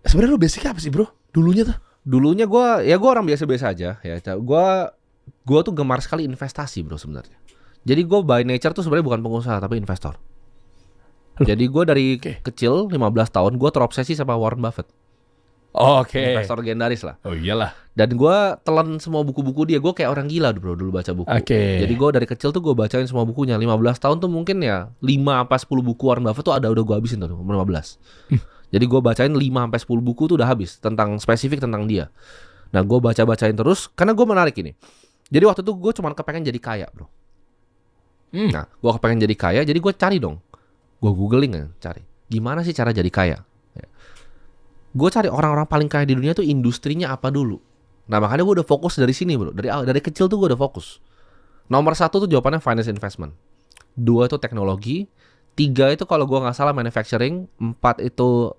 Sebenarnya lu basic apa sih bro? Dulunya tuh? Dulunya gue orang biasa-biasa aja ya. Gue tuh gemar sekali investasi bro sebenarnya. Jadi gue by nature tuh sebenarnya bukan pengusaha tapi investor. Jadi gue dari kecil 15 tahun gue terobsesi sama Warren Buffett. Investor legendaris lah. Oh iyalah. Dan gue telan semua buku-buku dia. Gue kayak orang gila bro dulu baca buku. Jadi gue dari kecil tuh gue bacain semua bukunya. 15 tahun tuh mungkin ya 5-10 buku Warren Buffett tuh udah gue habisin tuh 15. Jadi gue bacain 5-10 buku tuh udah habis tentang spesifik tentang dia. Nah gue baca-bacain terus karena gue menarik ini. Jadi waktu itu gue cuma kepengen jadi kaya bro. Nah gue kepengen jadi kaya. Jadi gue cari dong. Gue googling ya cari. Gimana sih cara jadi kaya? Gue cari orang-orang paling kaya di dunia tuh industrinya apa dulu. Nah makanya gue udah fokus dari sini bro. Dari kecil tuh gue udah fokus. Nomor 1 tuh jawabannya finance investment. 2 itu teknologi. 3 itu kalau gue nggak salah manufacturing. 4 itu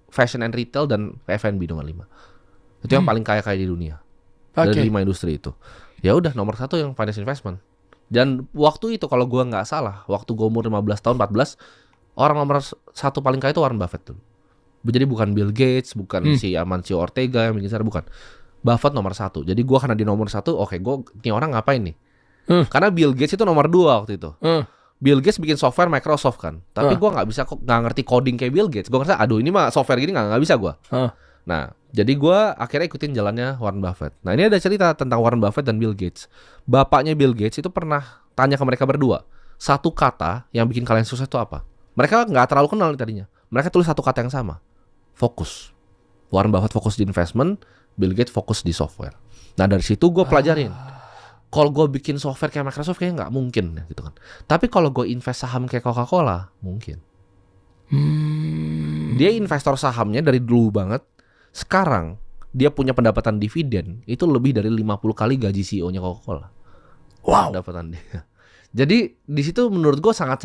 fashion and retail dan F&B nomor 5. Itu yang paling kaya di dunia. Dari 5 industri itu. Ya udah nomor 1 yang finance investment. Dan waktu itu kalau gue nggak salah, waktu gue umur 15 tahun 14, orang nomor 1 paling kaya itu Warren Buffett tuh. Jadi bukan Bill Gates, bukan si Amancio Ortega yang bikin sana, bukan. Buffett nomor 1. Jadi gue karena di nomor 1, oke, ini orang ngapain nih? Karena Bill Gates itu nomor 2 waktu itu. Bill Gates bikin software Microsoft kan. Tapi gue nggak ngerti coding kayak Bill Gates. Gue ngerasa, aduh ini mah software gini nggak bisa gue. Nah, jadi gue akhirnya ikutin jalannya Warren Buffett. Nah ini ada cerita tentang Warren Buffett dan Bill Gates. Bapaknya Bill Gates itu pernah tanya ke mereka berdua, satu kata yang bikin kalian sukses itu apa? Mereka nggak terlalu kenal nih tadinya. Mereka tulis satu kata yang sama. Fokus. Warren Buffett fokus di investment, Bill Gates fokus di software. Nah dari situ gue pelajarin. Kalau gue bikin software kayak Microsoft kayaknya nggak mungkin gitu kan. Tapi kalau gue invest saham kayak Coca-Cola, mungkin. Dia investor sahamnya dari dulu banget. Sekarang dia punya pendapatan dividen itu lebih dari 50 kali gaji CEO-nya Coca-Cola. Wow. Pendapatan dia. Jadi di situ menurut gue sangat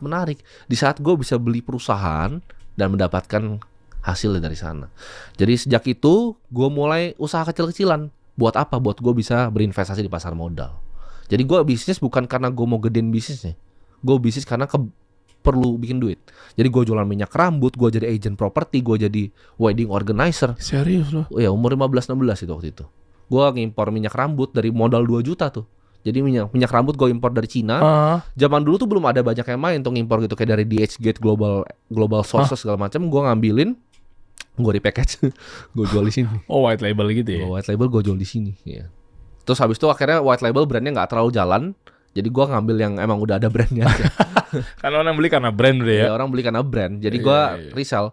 menarik. Di saat gue bisa beli perusahaan dan mendapatkan hasil dari sana. Jadi sejak itu gue mulai usaha kecil-kecilan. Buat apa? Buat gue bisa berinvestasi di pasar modal. Jadi gue bisnis bukan karena gue mau gedein bisnisnya. Gue bisnis karena perlu bikin duit. Jadi gue jualan minyak rambut, gue jadi agent property, gue jadi wedding organizer. Serius loh? Ya umur 15-16 itu waktu itu. Gue ngimpor minyak rambut dari modal 2 juta tuh. Jadi minyak rambut gue impor dari Cina. Zaman dulu tuh belum ada banyak yang main untuk ngimpor gitu, kayak dari DHgate Global Sources segala macam. Gue ngambilin, gue di package, gue jual di sini. Oh white label gitu ya? White label gue jual di sini. Ya. Terus habis itu akhirnya white label brandnya nggak terlalu jalan. Jadi gue ngambil yang emang udah ada brandnya aja. Kan orang beli karena brand udah ya? Orang beli karena brand. Jadi gue resell.